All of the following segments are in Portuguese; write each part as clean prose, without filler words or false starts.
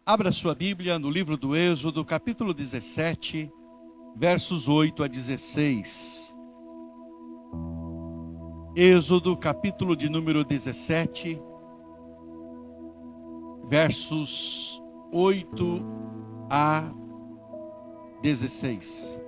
Abra sua Bíblia no livro do Êxodo, capítulo 17, versos 8 a 16. Êxodo, capítulo de número 17, versos 8 a 16.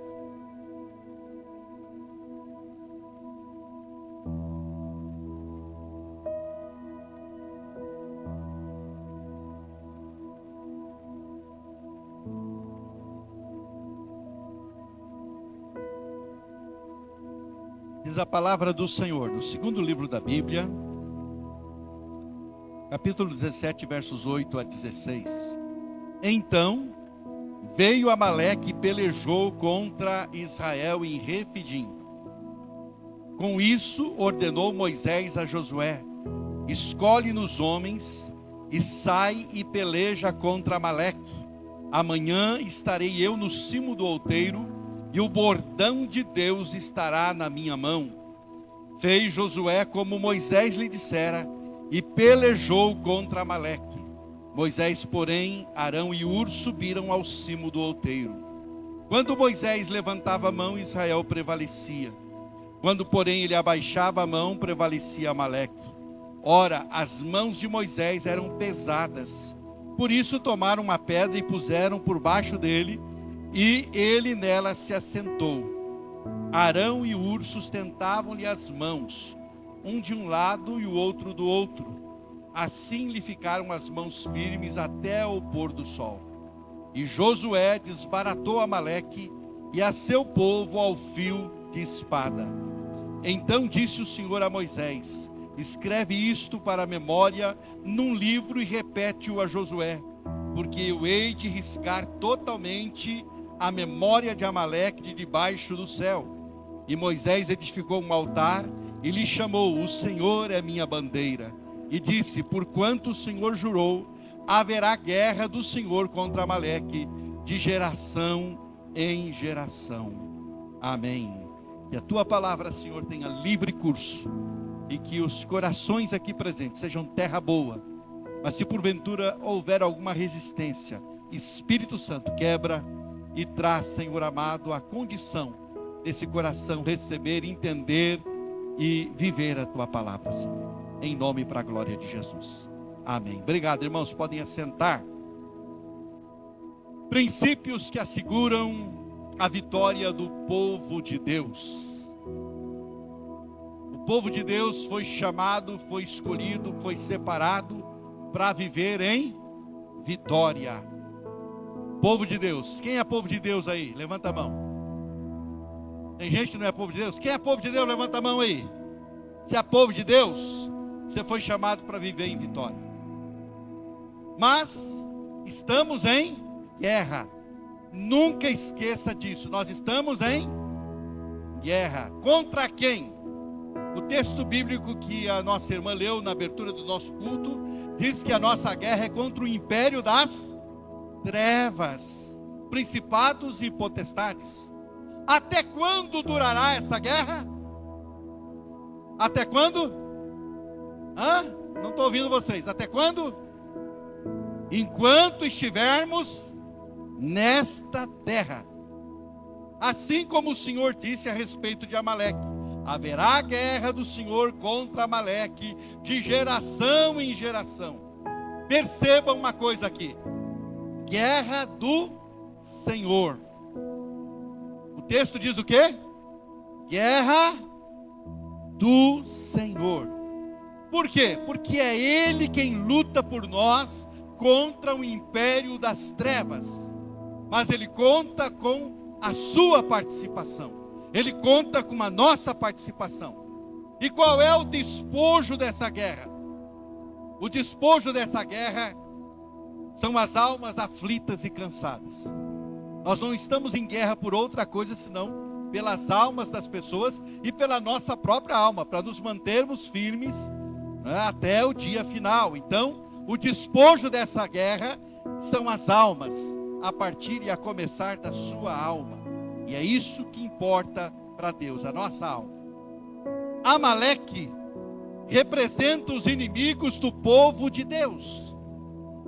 Diz a palavra do Senhor, no segundo livro da Bíblia, capítulo 17, versos 8 a 16. Então veio Amaleque e pelejou contra Israel em Refidim. Com isso ordenou Moisés a Josué: escolhe-nos homens e sai e peleja contra Amaleque. Amanhã estarei eu no cimo do outeiro, e o bordão de Deus estará na minha mão. Fez Josué como Moisés lhe dissera, e pelejou contra Amaleque. Moisés, porém, Arão e Hur subiram ao cimo do outeiro. Quando Moisés levantava a mão, Israel prevalecia. Quando, porém, ele abaixava a mão, prevalecia Amaleque. Ora, as mãos de Moisés eram pesadas. Por isso tomaram uma pedra e puseram por baixo dele, e ele nela se assentou. Arão e Hur sustentavam-lhe as mãos, um de um lado e o outro do outro. Assim lhe ficaram as mãos firmes até o pôr do sol. E Josué desbaratou Amaleque e a seu povo ao fio de espada. Então disse o Senhor a Moisés: escreve isto para a memória num livro e repete-o a Josué, porque eu hei de riscar totalmente a memória de Amaleque de debaixo do céu. E Moisés edificou um altar e lhe chamou: o Senhor é minha bandeira. E disse: porquanto o Senhor jurou, haverá guerra do Senhor contra Amaleque de geração em geração. Amém. Que a tua palavra, Senhor, tenha livre curso, e que os corações aqui presentes sejam terra boa. Mas se porventura houver alguma resistência, Espírito Santo, quebra e traz, Senhor amado, a condição desse coração receber, entender e viver a tua palavra, Senhor. Em nome e para a glória de Jesus. Amém. Obrigado, irmãos. Podem assentar. Princípios que asseguram a vitória do povo de Deus. O povo de Deus foi chamado, foi escolhido, foi separado para viver em vitória. Povo de Deus. Quem é povo de Deus aí? Levanta a mão. Tem gente que não é povo de Deus? Quem é povo de Deus? Levanta a mão aí. Se é povo de Deus, você foi chamado para viver em vitória. Mas estamos em guerra. Nunca esqueça disso. Nós estamos em guerra. Contra quem? O texto bíblico que a nossa irmã leu na abertura do nosso culto diz que a nossa guerra é contra o império das trevas, principados e potestades. Até quando durará essa guerra? Até quando? Não estou ouvindo vocês. Até quando? Enquanto estivermos nesta terra. Assim como o Senhor disse a respeito de Amaleque: haverá guerra do Senhor contra Amaleque de geração em geração. Perceba uma coisa aqui: guerra do Senhor. O texto diz o quê? Guerra do Senhor. Por quê? Porque é Ele quem luta por nós contra o império das trevas. Mas Ele conta com a sua participação. Ele conta com a nossa participação. E qual é o despojo dessa guerra? O despojo dessa guerra são as almas aflitas e cansadas. Nós não estamos em guerra por outra coisa senão pelas almas das pessoas e pela nossa própria alma, para nos mantermos firmes, né, até o dia final. Então, o despojo dessa guerra são as almas, a partir e a começar da sua alma. E é isso que importa para Deus, a nossa alma. Amaleque representa os inimigos do povo de Deus.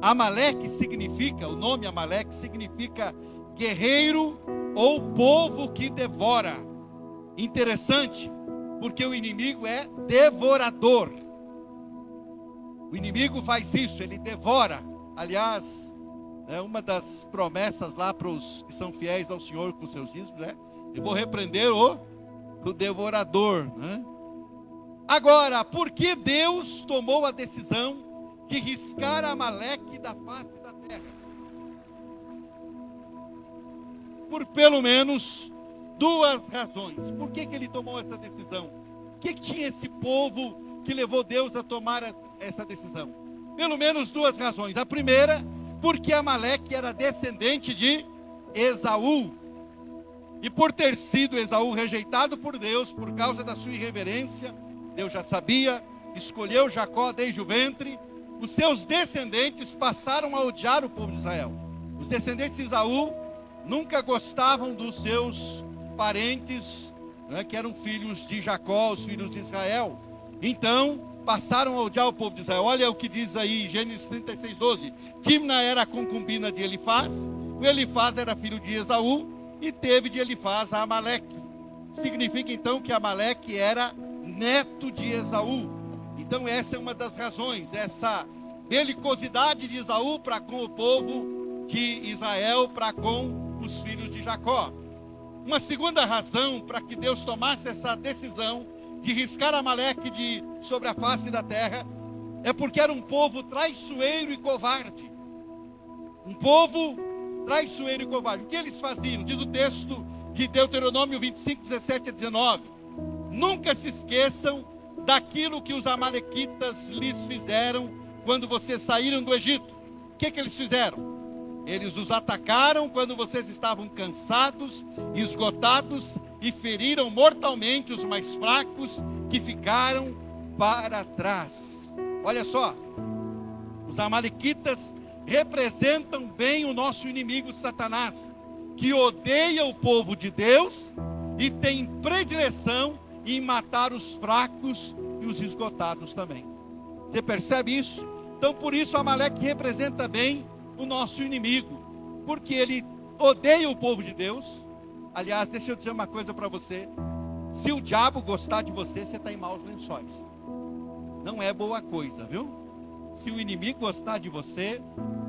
Amaleque significa, o nome Amaleque significa guerreiro ou povo que devora. Interessante, porque o inimigo é devorador. O inimigo faz isso, ele devora. Aliás, é uma das promessas lá para os que são fiéis ao Senhor com seus dízimos, né? Eu vou repreender o devorador, né? Agora, por que Deus tomou a decisão de riscar Amaleque da face da terra? Por pelo menos duas razões. Por que ele tomou essa decisão? O que tinha esse povo que levou Deus a tomar essa decisão? Pelo menos duas razões. A primeira, porque Amaleque era descendente de Esaú. E por ter sido Esaú rejeitado por Deus, por causa da sua irreverência, Deus já sabia, escolheu Jacó desde o ventre, os seus descendentes passaram a odiar o povo de Israel. Os descendentes de Esaú nunca gostavam dos seus parentes, né, que eram filhos de Jacó, os filhos de Israel. Então, passaram a odiar o povo de Israel. Olha o que diz aí, Gênesis 36:12. Timna era a concubina de Elifaz, o Elifaz era filho de Esaú, e teve de Elifaz a Amaleque. Significa então que Amaleque era neto de Esaú. Então essa é uma das razões, essa belicosidade de Esaú para com o povo de Israel, para com os filhos de Jacó. Uma segunda razão para que Deus tomasse essa decisão de riscar Amaleque sobre a face da terra, é porque era um povo traiçoeiro e covarde. Um povo traiçoeiro e covarde. O que eles faziam? Diz o texto de Deuteronômio 25, 17 a 19. Nunca se esqueçam daquilo que os amalequitas lhes fizeram quando vocês saíram do Egito. O que eles fizeram? Eles os atacaram quando vocês estavam cansados, esgotados, e feriram mortalmente os mais fracos que ficaram para trás. Olha só, os amalequitas representam bem o nosso inimigo Satanás, que odeia o povo de Deus e tem predileção em matar os fracos e os esgotados também. Você percebe isso? Então por isso Amaleque representa bem o nosso inimigo, porque ele odeia o povo de Deus. Aliás, deixa eu dizer uma coisa para você: se o diabo gostar de você, você está em maus lençóis. Não é boa coisa, viu? Se o inimigo gostar de você,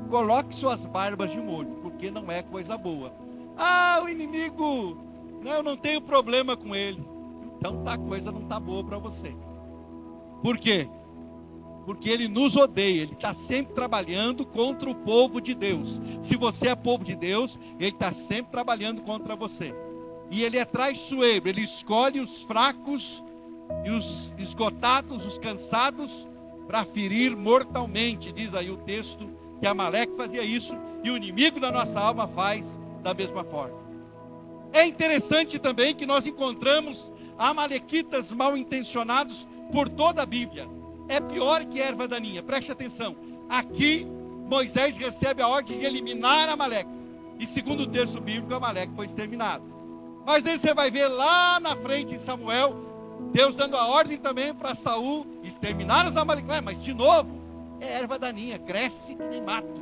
coloque suas barbas de molho, porque não é coisa boa. Ah, o inimigo, eu não tenho problema com ele. Então a coisa não está boa para você. Por quê? Porque ele nos odeia, ele está sempre trabalhando contra o povo de Deus. Se você é povo de Deus, ele está sempre trabalhando contra você. E ele é traiçoeiro, ele escolhe os fracos e os esgotados, os cansados, para ferir mortalmente. Diz aí o texto que Amaleque fazia isso, e o inimigo da nossa alma faz da mesma forma. É interessante também que nós encontramos amalequitas mal intencionados por toda a Bíblia. É pior que erva daninha, preste atenção. Aqui Moisés recebe a ordem de eliminar Amaleque, e segundo o texto bíblico, Amaleque foi exterminado. Mas daí você vai ver lá na frente em Samuel, Deus dando a ordem também para Saul exterminar os amalequitas. Mas de novo, é erva daninha, cresce que nem mato.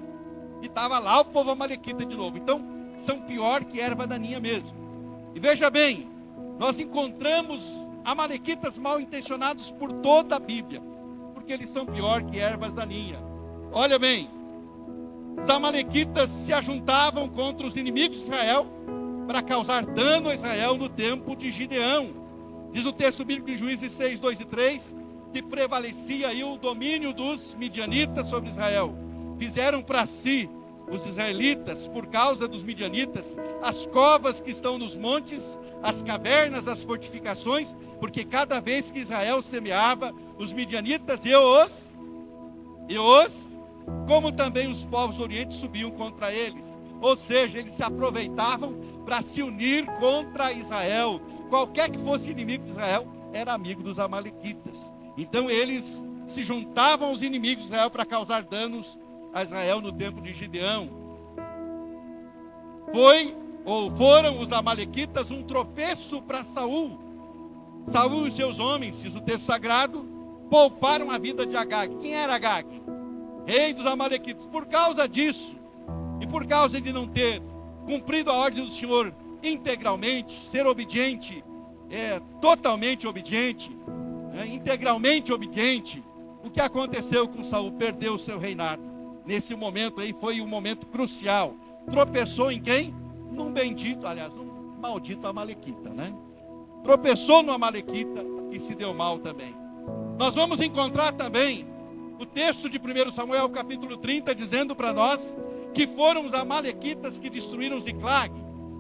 E estava lá o povo amalequita de novo. Então são pior que erva daninha mesmo. E veja bem, nós encontramos amalequitas mal intencionados por toda a Bíblia, porque eles são pior que ervas daninhas. Olha bem, os amalequitas se ajuntavam contra os inimigos de Israel para causar dano a Israel no tempo de Gideão. Diz o texto bíblico de Juízes 6, 2 e 3, que prevalecia aí o domínio dos midianitas sobre Israel. Fizeram para si, os israelitas, por causa dos midianitas, as covas que estão nos montes, as cavernas, as fortificações, porque cada vez que Israel semeava, os midianitas como também os povos do Oriente subiam contra eles. Ou seja, eles se aproveitavam para se unir contra Israel. Qualquer que fosse inimigo de Israel, era amigo dos amalequitas. Então eles se juntavam aos inimigos de Israel para causar danos a Israel no tempo de Gideão. Foram os amalequitas um tropeço para Saul. Saul e os seus homens, diz o texto sagrado, pouparam a vida de Agag. Quem era Agag? rei dos amalequitas. Por causa disso, e por causa de não ter cumprido a ordem do Senhor integralmente, ser obediente, totalmente obediente, integralmente obediente, o que aconteceu com Saul? Perdeu o seu reinado. Nesse momento aí foi um momento crucial. Tropeçou em quem? Num bendito, aliás, num maldito amalequita, né? Tropeçou no amalequita e se deu mal também. Nós vamos encontrar também o texto de 1 Samuel capítulo 30, dizendo para nós que foram os amalequitas que destruíram Ziclag,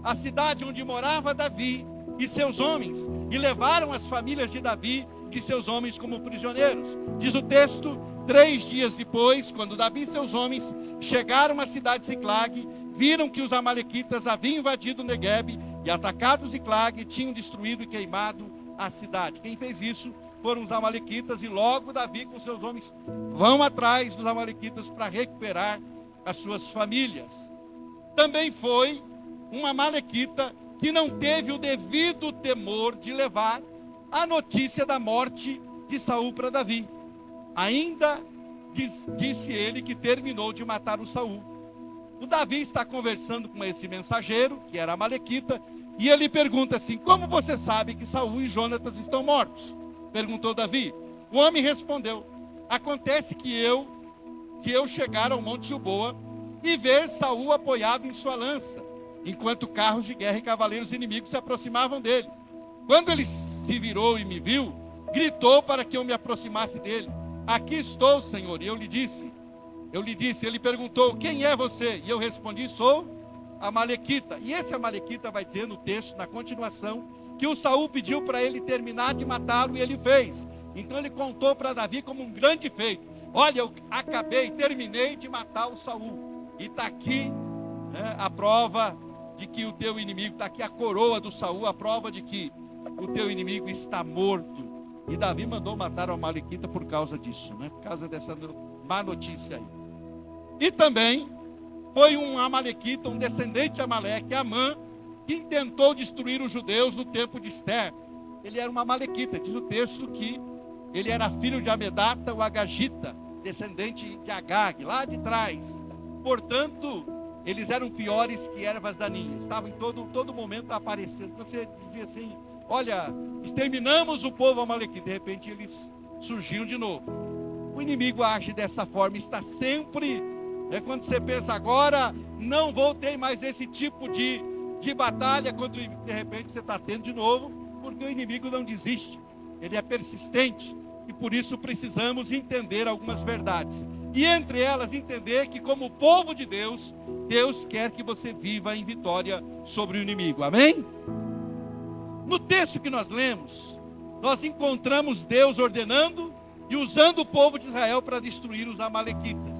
a cidade onde morava Davi e seus homens, e levaram as famílias de Davi e seus homens como prisioneiros. Diz o texto: 3 dias depois, quando Davi e seus homens chegaram à cidade de Ziclag, viram que os amalequitas haviam invadido Neguebe e atacado Ziclag, e tinham destruído e queimado a cidade. Quem fez isso foram os amalequitas, e logo Davi com seus homens vão atrás dos amalequitas para recuperar as suas famílias. Também foi um amalequita que não teve o devido temor de levar a notícia da morte de Saul para Davi. Ainda disse ele que terminou de matar o Saul. O Davi está conversando com esse mensageiro, que era amalequita, e ele pergunta assim: como você sabe que Saul e Jonatas estão mortos? Perguntou Davi. O homem respondeu: acontece que eu chegar ao Monte Gilboa e ver Saul apoiado em sua lança, enquanto carros de guerra e cavaleiros inimigos se aproximavam dele. Quando ele se virou e me viu, gritou para que eu me aproximasse dele. Aqui estou, Senhor. E eu lhe disse, ele perguntou: quem é você? E eu respondi: sou amalequita. E esse amalequita vai dizer no texto, na continuação, que o Saul pediu para ele terminar de matá-lo, e ele fez. Então ele contou para Davi como um grande feito: olha, eu terminei de matar o Saul. E está aqui, a prova de que o teu inimigo, está aqui a coroa do Saul, a prova de que o teu inimigo está morto. E Davi mandou matar o amalequita por causa disso, por causa dessa má notícia aí. E também foi um amalequita, um descendente de Amaleque, Amã, que tentou destruir os judeus no tempo de Ester. Ele era um amalequita. Diz o texto que ele era filho de Amedata, o Agagita, descendente de Agag, lá de trás. Portanto, eles eram piores que ervas daninhas, estavam em todo momento aparecendo. Você dizia assim: olha, exterminamos o povo amalequita. De repente eles surgiam de novo. O inimigo age dessa forma, está sempre, quando você pensa agora, não vou ter mais esse tipo de batalha contra o inimigo, de repente você está tendo de novo, porque o inimigo não desiste, ele é persistente, e por isso precisamos entender algumas verdades, e entre elas entender que como povo de Deus, Deus quer que você viva em vitória sobre o inimigo, amém? No texto que nós lemos, nós encontramos Deus ordenando e usando o povo de Israel para destruir os amalequitas.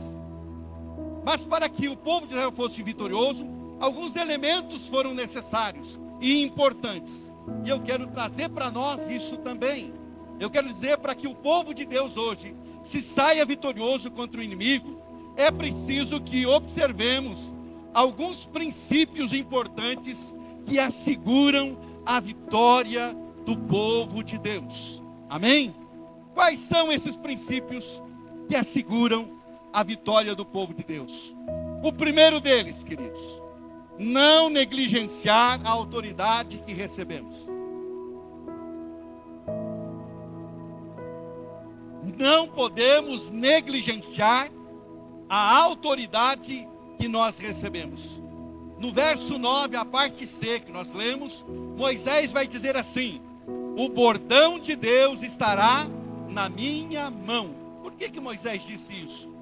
Mas para que o povo de Israel fosse vitorioso, alguns elementos foram necessários e importantes. E eu quero trazer para nós isso também. Eu quero dizer, para que o povo de Deus hoje se saia vitorioso contra o inimigo, é preciso que observemos alguns princípios importantes que asseguram a vitória do povo de Deus. Amém? Quais são esses princípios que asseguram a vitória do povo de Deus? O primeiro deles, queridos: não negligenciar a autoridade que recebemos. Não podemos negligenciar a autoridade que nós recebemos. No verso 9, a parte C que nós lemos, Moisés vai dizer assim: o bordão de Deus estará na minha mão. Por que Moisés disse isso?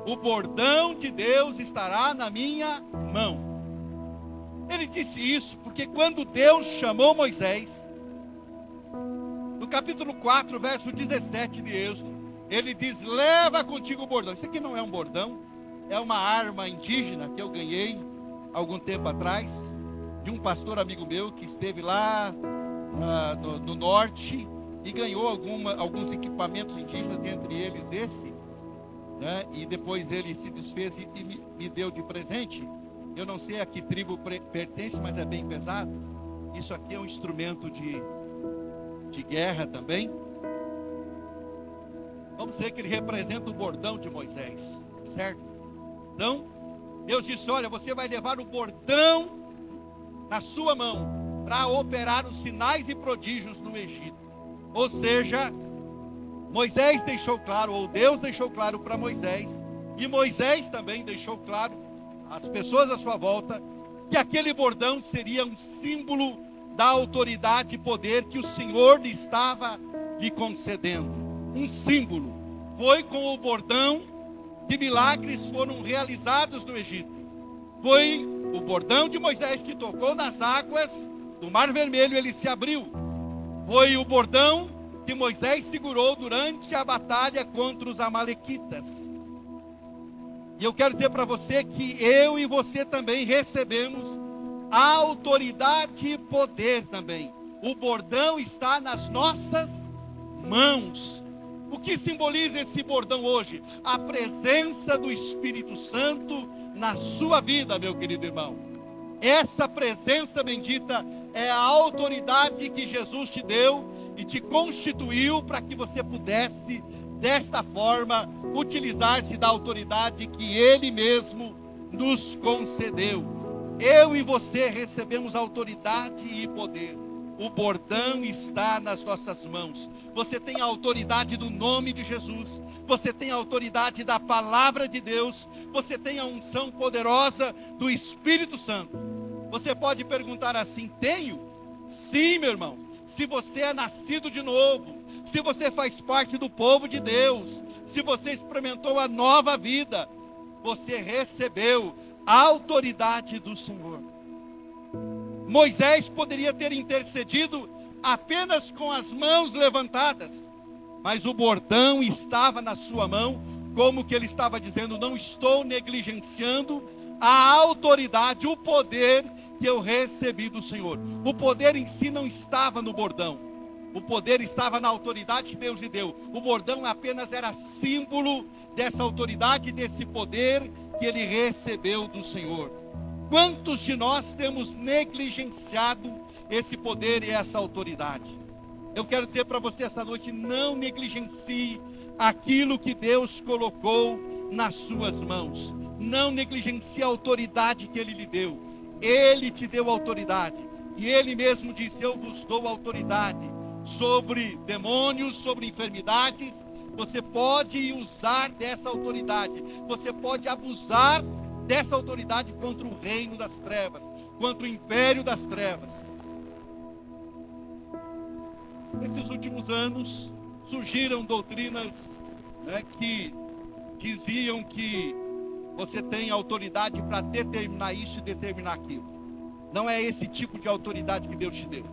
O bordão de Deus estará na minha mão. Ele disse isso porque quando Deus chamou Moisés, no capítulo 4, verso 17 de Êxodo, ele diz: leva contigo o bordão. Isso aqui não é um bordão, é uma arma indígena que eu ganhei algum tempo atrás, de um pastor amigo meu que esteve lá no norte e ganhou alguns equipamentos indígenas, entre eles esse, e depois ele se desfez e me deu de presente. Eu não sei a que tribo pertence, mas é bem pesado. Isso aqui é um instrumento de guerra também. vamos dizer que ele representa o bordão de Moisés, certo? Então, Deus disse, olha, você vai levar o bordão na sua mão, para operar os sinais e prodígios no Egito. Ou seja, Moisés deixou claro, ou Deus deixou claro para Moisés, e Moisés também deixou claro às pessoas à sua volta, que aquele bordão seria um símbolo da autoridade e poder que o Senhor lhe estava lhe concedendo. Um símbolo. Foi com o bordão que milagres foram realizados no Egito. Foi o bordão de Moisés que tocou nas águas do Mar Vermelho, ele se abriu. Foi o bordão que Moisés segurou durante a batalha contra os amalequitas. E eu quero dizer para você que eu e você também recebemos autoridade e poder também. O bordão está nas nossas mãos. O que simboliza esse bordão hoje? A presença do Espírito Santo na sua vida, meu querido irmão. Essa presença bendita é a autoridade que Jesus te deu e te constituiu para que você pudesse, desta forma, utilizar-se da autoridade que Ele mesmo nos concedeu. Eu e você recebemos autoridade e poder. O bordão está nas nossas mãos. Você tem a autoridade do nome de Jesus. Você tem a autoridade da palavra de Deus. Você tem a unção poderosa do Espírito Santo. Você pode perguntar assim: tenho? Sim, meu irmão. Se você é nascido de novo, se você faz parte do povo de Deus, se você experimentou a nova vida, você recebeu a autoridade do Senhor. Moisés poderia ter intercedido apenas com as mãos levantadas, mas o bordão estava na sua mão, como que ele estava dizendo: não estou negligenciando a autoridade, o poder que eu recebi do Senhor. O poder em si não estava no bordão, o poder estava na autoridade que Deus lhe deu. O bordão apenas era símbolo dessa autoridade, desse poder que ele recebeu do Senhor. Quantos de nós temos negligenciado esse poder e essa autoridade? Eu quero dizer para você essa noite: não negligencie aquilo que Deus colocou nas suas mãos. Não negligencie a autoridade que Ele lhe deu. Ele te deu autoridade. E Ele mesmo disse: eu vos dou autoridade sobre demônios, sobre enfermidades. Você pode usar dessa autoridade. Você pode abusar dessa autoridade contra o reino das trevas, contra o império das trevas. Nesses últimos anos surgiram doutrinas, que diziam que você tem autoridade para determinar isso e determinar aquilo. Não é esse tipo de autoridade que Deus te deu.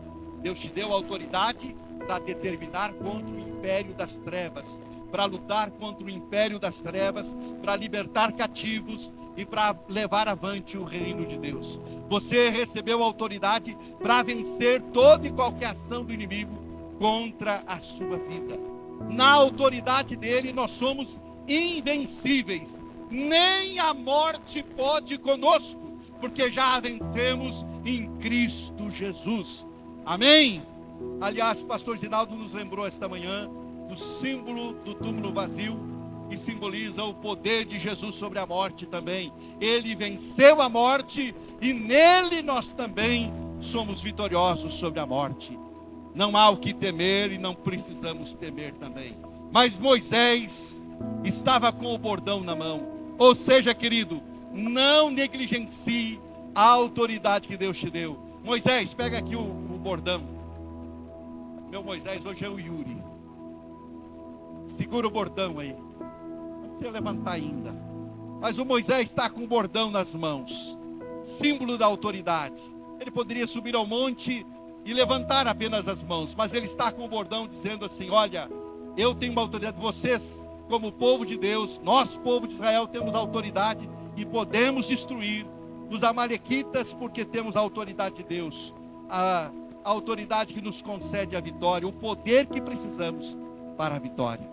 Deus te deu autoridade para determinar contra o império das trevas, para lutar contra o império das trevas, para libertar cativos e para levar avante o reino de Deus. Você recebeu autoridade para vencer toda e qualquer ação do inimigo contra a sua vida. Na autoridade dele nós somos invencíveis. Nem a morte pode conosco, porque já a vencemos em Cristo Jesus. Amém? Aliás, o pastor Ginaldo nos lembrou esta manhã do símbolo do túmulo vazio, que simboliza o poder de Jesus sobre a morte também. Ele venceu a morte e nele nós também somos vitoriosos sobre a morte. Não há o que temer e não precisamos temer também. Mas Moisés estava com o bordão na mão. Ou seja, querido, não negligencie a autoridade que Deus te deu. Moisés, pega aqui o bordão. Meu Moisés hoje é o Yuri. Segura o bordão aí. Não precisa levantar ainda. Mas o Moisés está com o bordão nas mãos, símbolo da autoridade. Ele poderia subir ao monte e levantar apenas as mãos, mas ele está com o bordão dizendo assim: olha, eu tenho uma autoridade. Vocês, como povo de Deus, nós, povo de Israel, temos autoridade e podemos destruir os amalequitas, porque temos a autoridade de Deus, a autoridade que nos concede a vitória, o poder que precisamos para a vitória.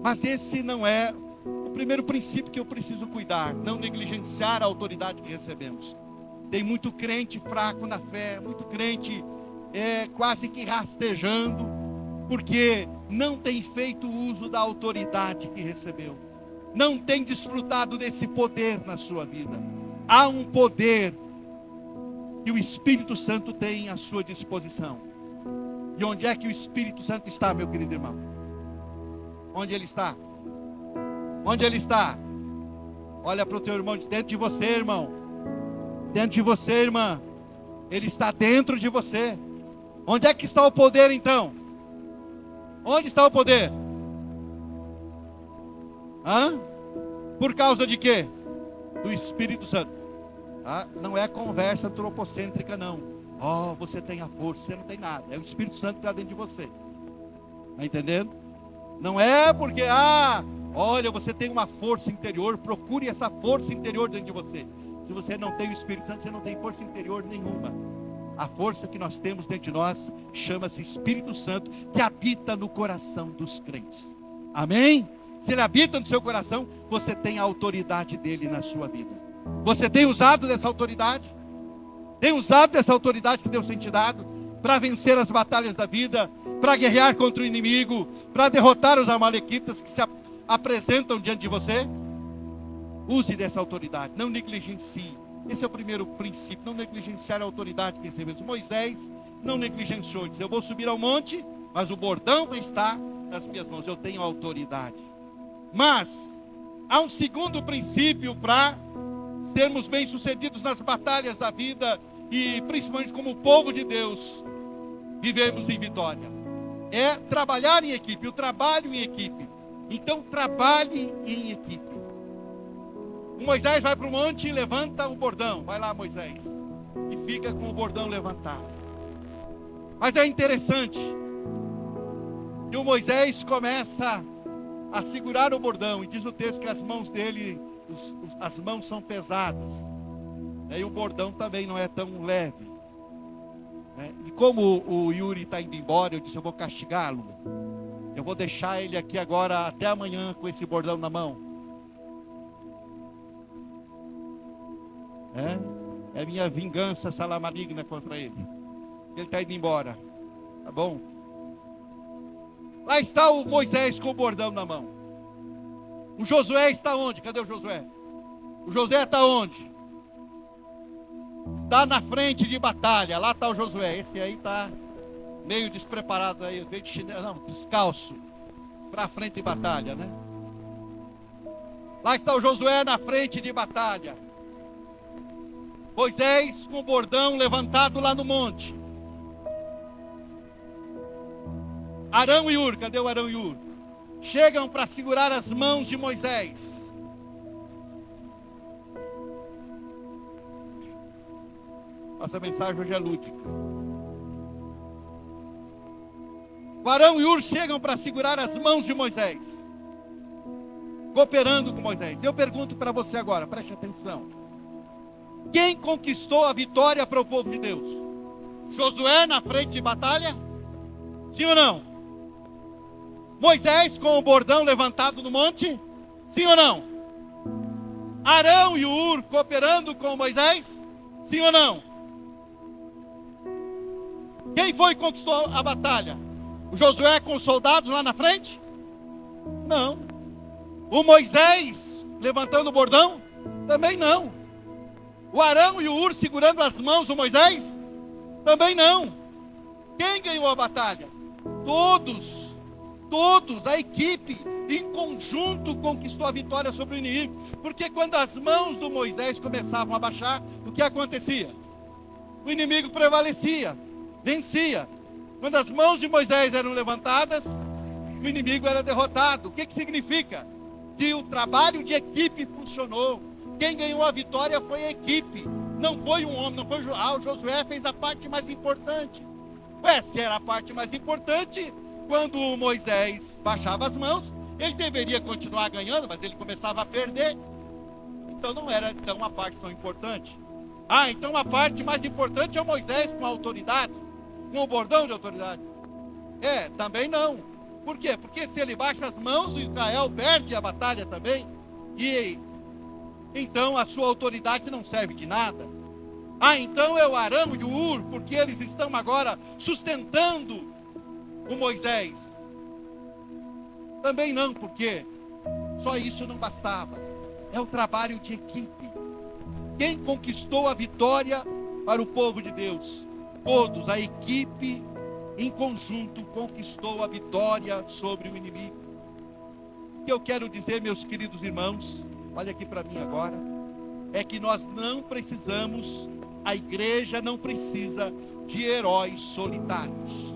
Mas esse não é o primeiro princípio que eu preciso cuidar: não negligenciar a autoridade que recebemos. Tem muito crente fraco na fé, muito crente quase que rastejando, porque não tem feito uso da autoridade que recebeu, não tem desfrutado desse poder na sua vida. Há um poder que o Espírito Santo tem à sua disposição. E onde é que o Espírito Santo está, meu querido irmão? Onde ele está? Onde ele está? Olha para o teu irmão, dentro de você, irmão. Dentro de você, irmã. Ele está dentro de você. Onde é que está o poder, então? Onde está o poder? Por causa de quê? Do Espírito Santo. Não é conversa antropocêntrica, não. Você tem a força, você não tem nada. É o Espírito Santo que está dentro de você. Está entendendo? Não é porque, olha, você tem uma força interior. Procure essa força interior dentro de você. Se você não tem o Espírito Santo, você não tem força interior nenhuma. A força que nós temos dentro de nós chama-se Espírito Santo, que habita no coração dos crentes. Amém? Se ele habita no seu coração, você tem a autoridade dele na sua vida. Você tem usado dessa autoridade? Tem usado dessa autoridade que Deus tem te dado para vencer as batalhas da vida, para guerrear contra o inimigo, para derrotar os amalequitas que se apresentam diante de você? Use dessa autoridade, não negligencie. Esse é o primeiro princípio, não negligenciar a autoridade que recebemos. Moisés não negligenciou, disse: eu vou subir ao monte, mas o bordão vai estar nas minhas mãos, eu tenho autoridade. Mas há um segundo princípio para sermos bem-sucedidos nas batalhas da vida, e principalmente como povo de Deus, vivemos em vitória. É trabalhar em equipe, o trabalho em equipe. Então trabalhe em equipe. O Moisés vai para o monte e levanta o bordão. Vai lá, Moisés, e fica com o bordão levantado. Mas é interessante que o Moisés começa a segurar o bordão, e diz o texto que as mãos dele, as mãos são pesadas, e o bordão também não é tão leve, e como o Yuri está indo embora, eu disse: eu vou castigá-lo, eu vou deixar ele aqui agora até amanhã com esse bordão na mão. É minha vingança salamaligna contra ele. Ele está indo embora, tá bom? Lá está o Moisés com o bordão na mão. O Josué está onde? Cadê o Josué? O Josué está onde? Está na frente de batalha. Lá está o Josué. Esse aí está meio despreparado aí, meio de chinelo, não, descalço, para a frente de batalha, né? Lá está o Josué na frente de batalha. Moisés com o bordão levantado lá no monte. Arão e Hur, cadê o Arão e Hur? Chegam para segurar as mãos de Moisés. Nossa mensagem hoje é lúdica. O Arão e Hur chegam para segurar as mãos de Moisés, cooperando com Moisés. Eu pergunto para você agora, preste atenção. Quem conquistou a vitória para o povo de Deus? Josué na frente de batalha? Sim ou não? Moisés com o bordão levantado no monte? Sim ou não? Arão e Hur cooperando com Moisés? Sim ou não? Quem foi que conquistou a batalha? O Josué com os soldados lá na frente? Não. O Moisés levantando o bordão? Também não. O Arão e o Hur segurando as mãos do Moisés? Também não. Quem ganhou a batalha? Todos, a equipe em conjunto conquistou a vitória sobre o inimigo. Porque quando as mãos do Moisés começavam a baixar, o que acontecia? O inimigo prevalecia, vencia. Quando as mãos de Moisés eram levantadas, o inimigo era derrotado. O que significa? Que o trabalho de equipe funcionou. Quem ganhou a vitória foi a equipe, não foi um homem, não foi o Josué fez a parte mais importante. Se era a parte mais importante, quando o Moisés baixava as mãos, ele deveria continuar ganhando, mas ele começava a perder. Então não era uma parte tão importante. Então a parte mais importante é o Moisés com a autoridade, com o bordão de autoridade. Também não. Por quê? Porque se ele baixa as mãos, o Israel perde a batalha também. E então a sua autoridade não serve de nada. Então é o Arão e o Hur, porque eles estão agora sustentando o Moisés? Também não, porque só isso não bastava. É o trabalho de equipe. Quem conquistou a vitória para o povo de Deus? Todos, a equipe em conjunto conquistou a vitória sobre o inimigo. O que eu quero dizer, meus queridos irmãos, olha aqui para mim agora, é que nós não precisamos, a igreja não precisa de heróis solitários.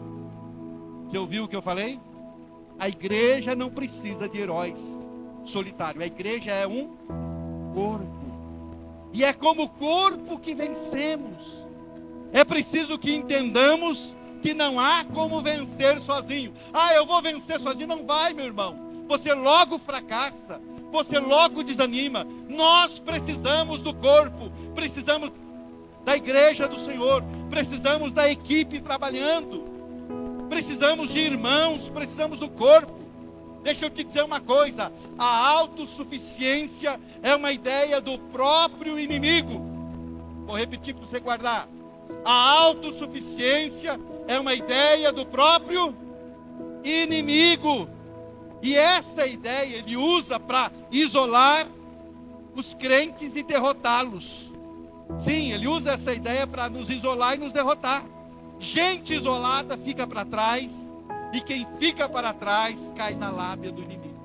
Você ouviu o que eu falei? A igreja não precisa de heróis solitários. A igreja é um corpo. E é como corpo que vencemos. É preciso que entendamos que não há como vencer sozinho. Eu vou vencer sozinho. Não vai, meu irmão. Você logo fracassa. Você logo desanima. Nós precisamos do corpo. Precisamos da igreja do Senhor. Precisamos da equipe trabalhando. Precisamos de irmãos. Precisamos do corpo. Deixa eu te dizer uma coisa. A autossuficiência é uma ideia do próprio inimigo. Vou repetir para você guardar. A autossuficiência é uma ideia do próprio inimigo. E essa ideia ele usa para isolar os crentes e derrotá-los. Sim, ele usa essa ideia para nos isolar e nos derrotar. Gente isolada fica para trás, e quem fica para trás cai na lábia do inimigo.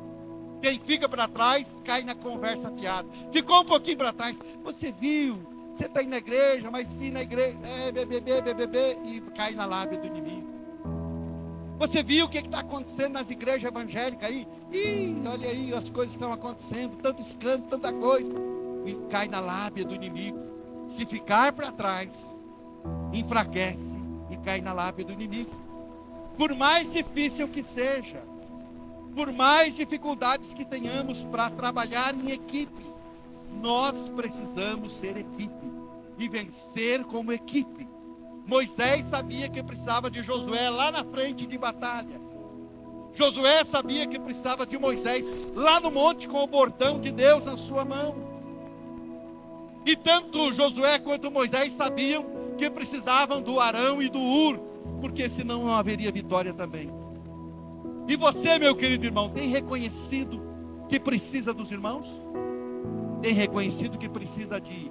Quem fica para trás cai na conversa fiada. Ficou um pouquinho para trás. Você viu? Você está indo na igreja, mas se na igreja bebê, e cai na lábia do inimigo. Você viu o que está acontecendo nas igrejas evangélicas aí? Olha aí as coisas que estão acontecendo, tanto escândalo, tanta coisa. E cai na lábia do inimigo. Se ficar para trás, enfraquece e cai na lábia do inimigo. Por mais difícil que seja, por mais dificuldades que tenhamos para trabalhar em equipe, nós precisamos ser equipe e vencer como equipe. Moisés sabia que precisava de Josué lá na frente de batalha. Josué sabia que precisava de Moisés lá no monte com o bordão de Deus na sua mão. E tanto Josué quanto Moisés sabiam que precisavam do Arão e do Ur, porque senão não haveria vitória também. E você, meu querido irmão, tem reconhecido que precisa dos irmãos? Tem reconhecido que precisa de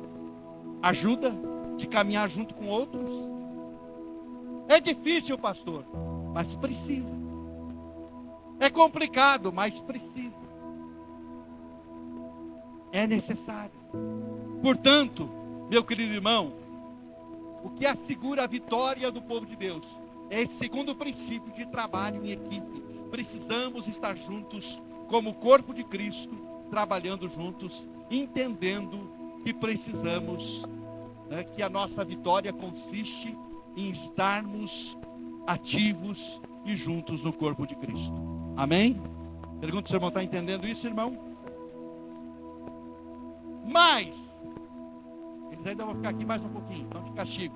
ajuda, de caminhar junto com outros? É difícil, pastor, mas precisa. É complicado, mas precisa. É necessário. Portanto, meu querido irmão, o que assegura a vitória do povo de Deus é esse segundo princípio de trabalho em equipe. Precisamos estar juntos como corpo de Cristo, trabalhando juntos, entendendo que precisamos, que a nossa vitória consiste em estarmos ativos e juntos no corpo de Cristo. Amém? Pergunta se o irmão está entendendo isso, irmão? Mas eles ainda vão ficar aqui mais um pouquinho, não te castigo.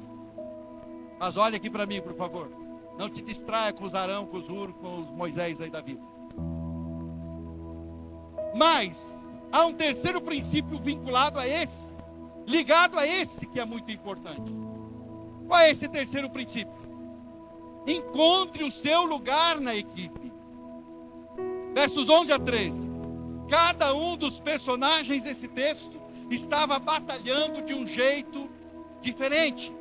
Mas olha aqui para mim, por favor. Não te distraia com os Arão, com os Ur, com os Moisés aí da vida. Mas há um terceiro princípio vinculado a esse, ligado a esse que é muito importante. Qual é esse terceiro princípio? Encontre o seu lugar na equipe. Versos 11 a 13. Cada um dos personagens desse texto estava batalhando de um jeito diferente.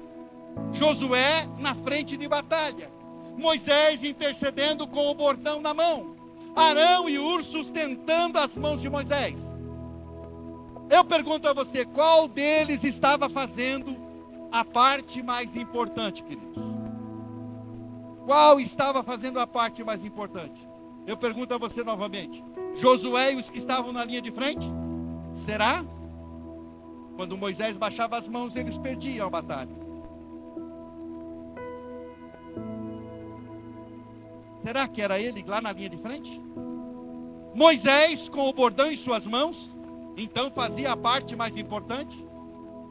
Josué na frente de batalha, Moisés intercedendo com o bordão na mão, Arão e Ur sustentando as mãos de Moisés. Eu pergunto a você, qual deles estava fazendo a parte mais importante, queridos? Qual estava fazendo a parte mais importante? Eu pergunto a você novamente, Josué e os que estavam na linha de frente? Será? Quando Moisés baixava as mãos, eles perdiam a batalha. Será que era ele lá na linha de frente? Moisés com o bordão em suas mãos, então fazia a parte mais importante?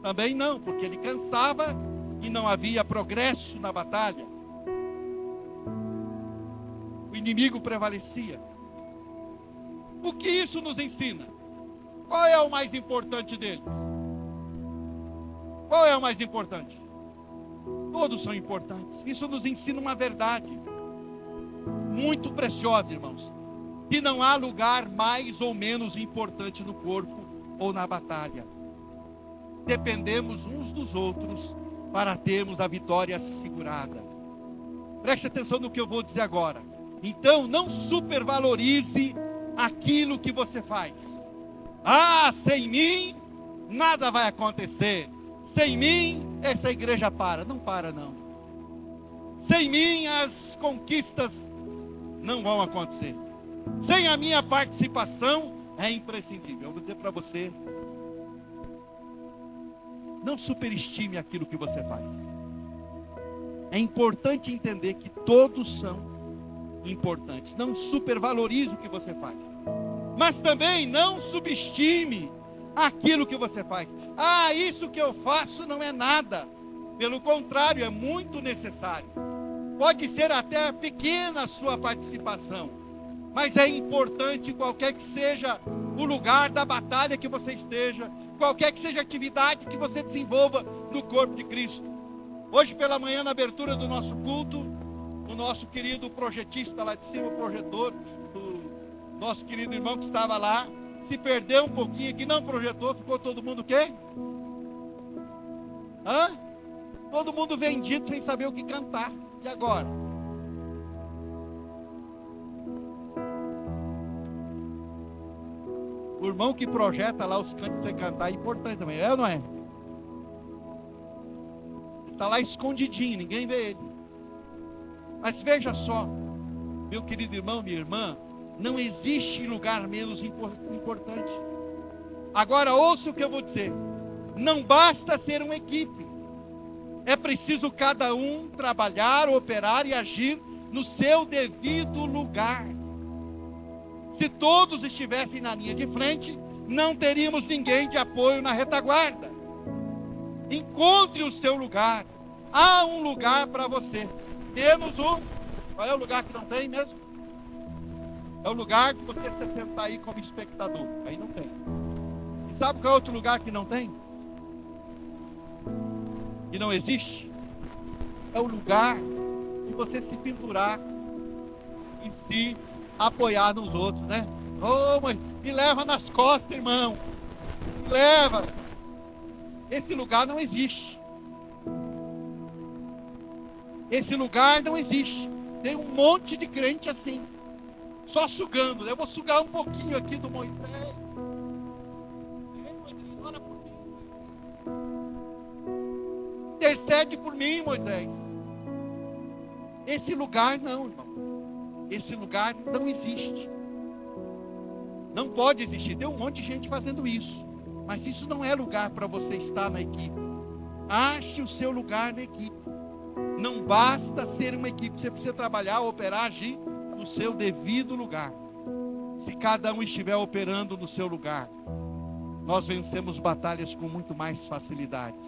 Também não, porque ele cansava e não havia progresso na batalha. O inimigo prevalecia. O que isso nos ensina? Qual é o mais importante deles? Qual é o mais importante? Todos são importantes. Isso nos ensina uma verdade. muito preciosa, irmãos, que não há lugar mais ou menos importante no corpo ou na batalha. Dependemos uns dos outros para termos a vitória assegurada. Preste atenção no que eu vou dizer agora. Então, não supervalorize aquilo que você faz. Ah, sem mim, nada vai acontecer. Sem mim, essa igreja para. Não para, não. Sem mim, as conquistas não vão acontecer. Sem a minha participação, é imprescindível. Eu vou dizer para você, não superestime aquilo que você faz. É importante entender que todos são importantes. Não supervalorize o que você faz. Mas também não subestime aquilo que você faz. Ah, isso que eu faço não é nada. Pelo contrário, é muito necessário. Pode ser até pequena a sua participação, mas é importante, qualquer que seja o lugar da batalha que você esteja, qualquer que seja a atividade que você desenvolva no corpo de Cristo. Hoje pela manhã, na abertura do nosso culto, o nosso querido projetista lá de cima, o projetor, o nosso querido irmão que estava lá, se perdeu um pouquinho, que não projetou, ficou todo mundo o quê? Todo mundo vendido, sem saber o que cantar. E agora? O irmão que projeta lá os cantos para cantar é importante também, é ou não é? Ele está lá escondidinho, ninguém vê ele. Mas veja só, meu querido irmão, minha irmã, não existe lugar menos importante. Agora ouça o que eu vou dizer. Não basta ser uma equipe. É preciso cada um trabalhar, operar e agir no seu devido lugar. Se todos estivessem na linha de frente, não teríamos ninguém de apoio na retaguarda. Encontre o seu lugar. Há um lugar para você. Menos um. Qual é o lugar que não tem mesmo? É o lugar que você se sentar aí como espectador. Aí não tem. E sabe qual é outro lugar que não tem? Que não existe? É o lugar de você se pendurar e se apoiar nos outros, né? Oh, mãe, me leva nas costas, irmão. Me leva. Esse lugar não existe. Esse lugar não existe. Tem um monte de crente assim, só sugando. Eu vou sugar um pouquinho aqui do Moisés. Ora por mim. Intercede por mim, Moisés. Esse lugar não, irmão. Esse lugar não existe. Não pode existir. Tem um monte de gente fazendo isso. Mas isso não é lugar para você estar na equipe. Ache o seu lugar na equipe. Não basta ser uma equipe. Você precisa trabalhar, operar, agir no seu devido lugar. Se cada um estiver operando no seu lugar, nós vencemos batalhas com muito mais facilidade.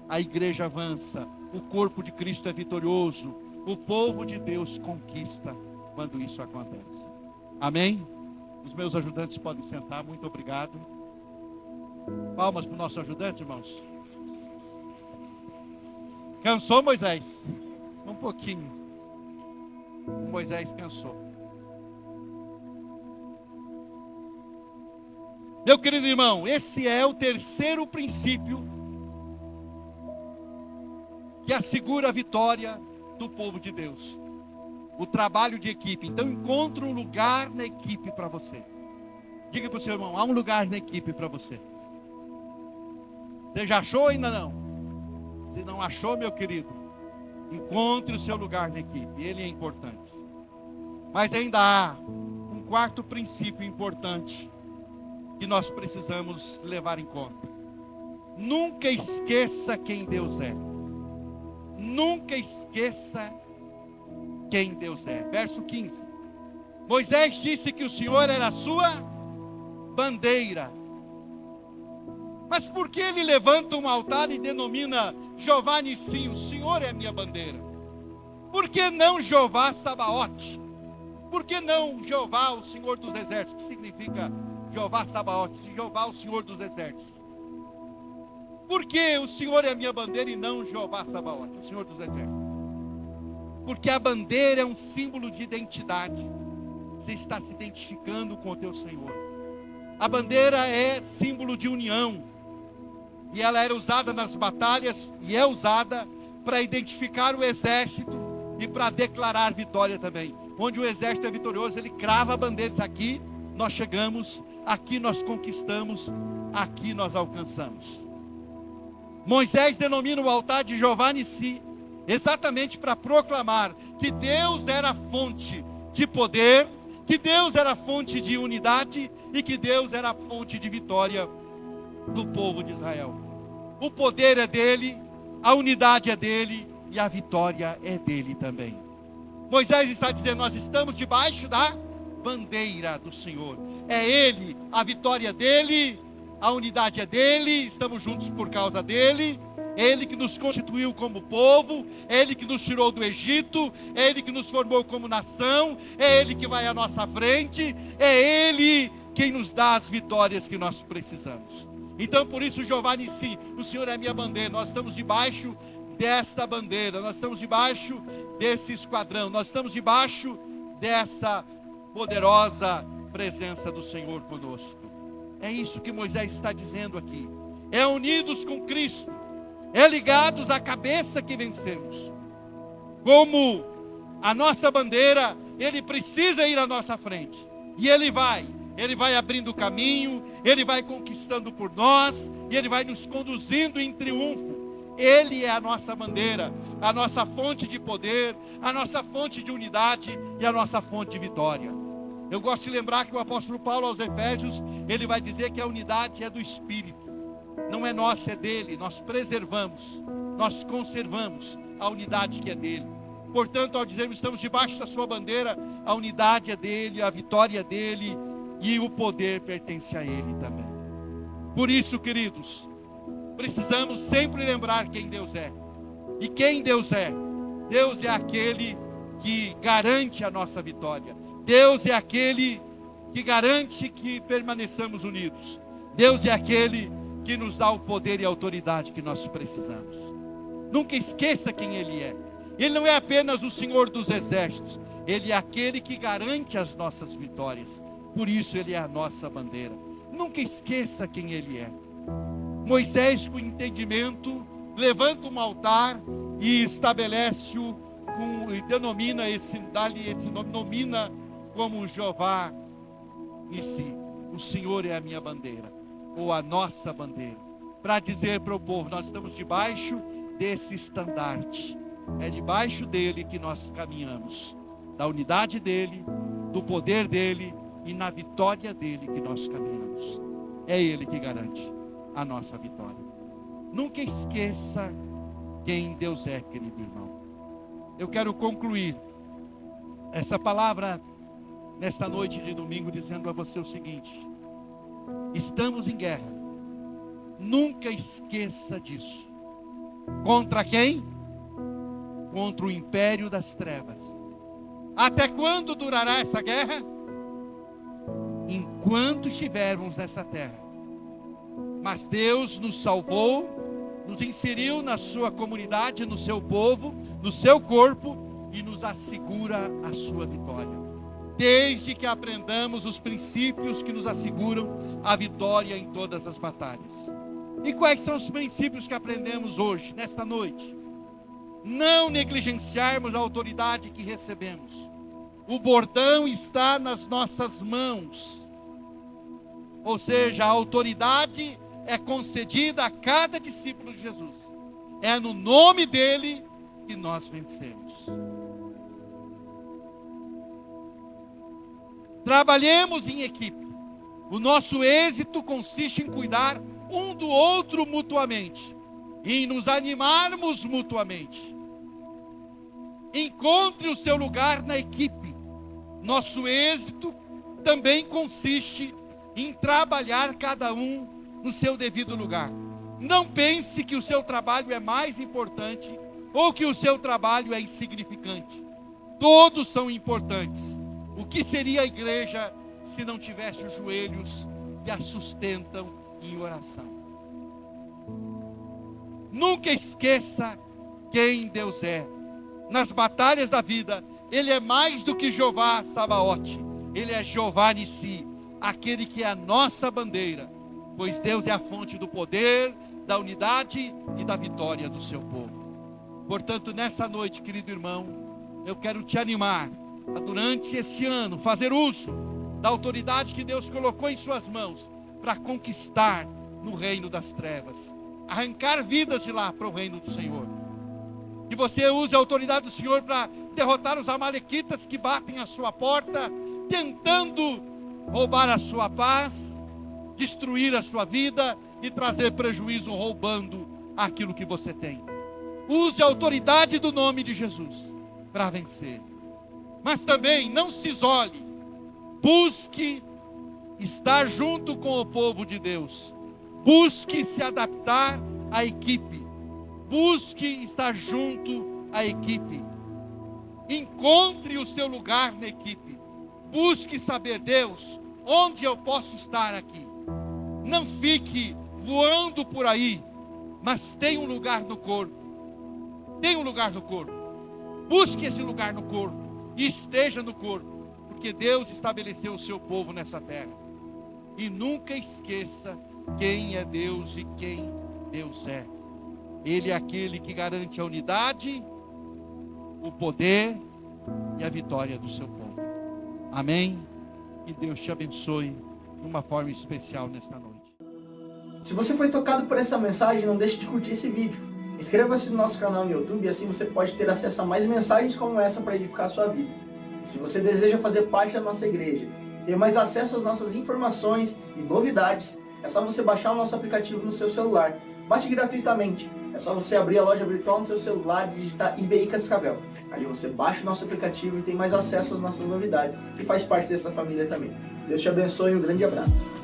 A igreja avança. O corpo de Cristo é vitorioso. O povo de Deus conquista quando isso acontece. Amém? Os meus ajudantes podem sentar. Muito obrigado. Palmas para o nosso ajudante, irmãos. Cansou, Moisés? Um pouquinho. Moisés cansou. Meu querido irmão, esse é o terceiro princípio que assegura a vitória do povo de Deus. O trabalho de equipe. Então encontre um lugar na equipe para você. Diga para o seu irmão, há um lugar na equipe para você. Você já achou ou ainda não? Se não achou, meu querido, encontre o seu lugar na equipe. Ele é importante. Mas ainda há um quarto princípio importante que nós precisamos levar em conta. Nunca esqueça quem Deus é. Nunca esqueça quem Deus é. Verso 15. Moisés disse que o Senhor era a sua bandeira. Mas por que ele levanta um altar e denomina Jeová Nissim? O Senhor é a minha bandeira. Por que não Jeová Sabaote? Por que não Jeová, o Senhor dos Exércitos? O que significa Jeová Sabaote? Jeová, o Senhor dos Exércitos. Por que o Senhor é a minha bandeira e não Jeová Sabaote, o Senhor dos Exércitos? porque a bandeira é um símbolo de identidade. Você está se identificando com o teu Senhor. A bandeira é símbolo de união, e ela era usada nas batalhas, e é usada para identificar o exército e para declarar vitória também. Onde o exército é vitorioso, ele crava a bandeira, diz: aqui nós chegamos, aqui nós conquistamos, aqui nós alcançamos. Moisés denomina o altar de Jeová Nissi, exatamente para proclamar que Deus era a fonte de poder, que Deus era a fonte de unidade e que Deus era a fonte de vitória do povo de Israel. O poder é dele, a unidade é dele e a vitória é dele também. Moisés está dizendo: nós estamos debaixo da bandeira do Senhor. É ele, a vitória é dele, a unidade é dele, estamos juntos por causa dele. É ele que nos constituiu como povo, é ele que nos tirou do Egito, é ele que nos formou como nação, é ele que vai à nossa frente, é ele quem nos dá as vitórias que nós precisamos. Então, por isso, Jeová Nissi, o Senhor é a minha bandeira. Nós estamos debaixo desta bandeira, nós estamos debaixo desse esquadrão, nós estamos debaixo dessa poderosa presença do Senhor conosco. É isso que Moisés está dizendo aqui. É unidos com Cristo, é ligados à cabeça que vencemos. Como a nossa bandeira, ele precisa ir à nossa frente. E ele vai abrindo o caminho, ele vai conquistando por nós, e ele vai nos conduzindo em triunfo. Ele é a nossa bandeira, a nossa fonte de poder, a nossa fonte de unidade e a nossa fonte de vitória. Eu gosto de lembrar que o apóstolo Paulo aos Efésios, ele vai dizer que a unidade é do Espírito. Não é nossa, é dele. Nós preservamos, nós conservamos a unidade que é dele. Portanto, ao dizermos estamos debaixo da sua bandeira, a unidade é dele, a vitória é dele e o poder pertence a ele também. Por isso, queridos, precisamos sempre lembrar quem Deus é. E quem Deus é? Deus é aquele que garante a nossa vitória. Deus é aquele que garante que permaneçamos unidos. Deus é aquele que nos dá o poder e a autoridade que nós precisamos. Nunca esqueça quem Ele é. Ele não é apenas o Senhor dos exércitos, Ele é aquele que garante as nossas vitórias. Por isso Ele é a nossa bandeira. Nunca esqueça quem Ele é. Moisés, com entendimento, levanta um altar e estabelece-o, e denomina dá-lhe esse nome, nomina como Jeová Nissi. O Senhor é a minha bandeira, ou a nossa bandeira, para dizer para o povo: nós estamos debaixo desse estandarte, é debaixo dele que nós caminhamos, da unidade dele, do poder dele e na vitória dele que nós caminhamos. É ele que garante a nossa vitória. Nunca esqueça quem Deus é, querido irmão. Eu quero concluir essa palavra nesta noite de domingo dizendo a você o seguinte: estamos em guerra. Nunca esqueça disso. Contra quem? Contra o império das trevas. Até quando durará essa guerra? Enquanto estivermos nessa terra. Mas Deus nos salvou, nos inseriu na sua comunidade, no seu povo, no seu corpo, e nos assegura a sua vitória. Desde que aprendamos os princípios que nos asseguram a vitória em todas as batalhas. E quais são os princípios que aprendemos hoje, nesta noite? Não negligenciarmos a autoridade que recebemos. O bordão está nas nossas mãos. Ou seja, a autoridade é concedida a cada discípulo de Jesus. É no nome dele que nós vencemos. Trabalhemos em equipe. O nosso êxito consiste em cuidar um do outro mutuamente, em nos animarmos mutuamente. Encontre o seu lugar na equipe. Nosso êxito também consiste em trabalhar cada um no seu devido lugar. Não pense que o seu trabalho é mais importante ou que o seu trabalho é insignificante. Todos são importantes. O que seria a igreja se não tivesse os joelhos que a sustentam em oração? Nunca esqueça quem Deus é. nas batalhas da vida, Ele é mais do que Jeová Sabaote. Ele é Jeová Nissi, aquele que é a nossa bandeira, pois Deus é a fonte do poder, da unidade e da vitória do seu povo. Portanto, nessa noite, querido irmão, eu quero te animar a, durante esse ano, fazer uso da autoridade que Deus colocou em suas mãos para conquistar no reino das trevas, arrancar vidas de lá para o reino do Senhor. Que você use a autoridade do Senhor para derrotar os amalequitas que batem à sua porta, tentando roubar a sua paz, destruir a sua vida e trazer prejuízo, roubando aquilo que você tem. Use a autoridade do nome de Jesus para vencer. Mas também não se isole. Busque estar junto com o povo de Deus. Busque se adaptar à equipe. Busque estar junto à equipe. Encontre o seu lugar na equipe. Busque saber, Deus, onde eu posso estar aqui. Não fique voando por aí, mas tem um lugar no corpo. Tem um lugar no corpo. Busque esse lugar no corpo e esteja no corpo, porque Deus estabeleceu o seu povo nessa terra. E nunca esqueça quem é Deus e quem Deus é. Ele é aquele que garante a unidade, o poder e a vitória do seu povo. Amém? Que Deus te abençoe de uma forma especial nesta noite. Se você foi tocado por essa mensagem, não deixe de curtir esse vídeo. Inscreva-se no nosso canal no YouTube e assim você pode ter acesso a mais mensagens como essa para edificar a sua vida. E se você deseja fazer parte da nossa igreja, ter mais acesso às nossas informações e novidades, é só você baixar o nosso aplicativo no seu celular. Baixe gratuitamente. É só você abrir a loja virtual no seu celular e digitar IBI Cascavel. Ali você baixa o nosso aplicativo e tem mais acesso às nossas novidades e faz parte dessa família também. Deus te abençoe e um grande abraço.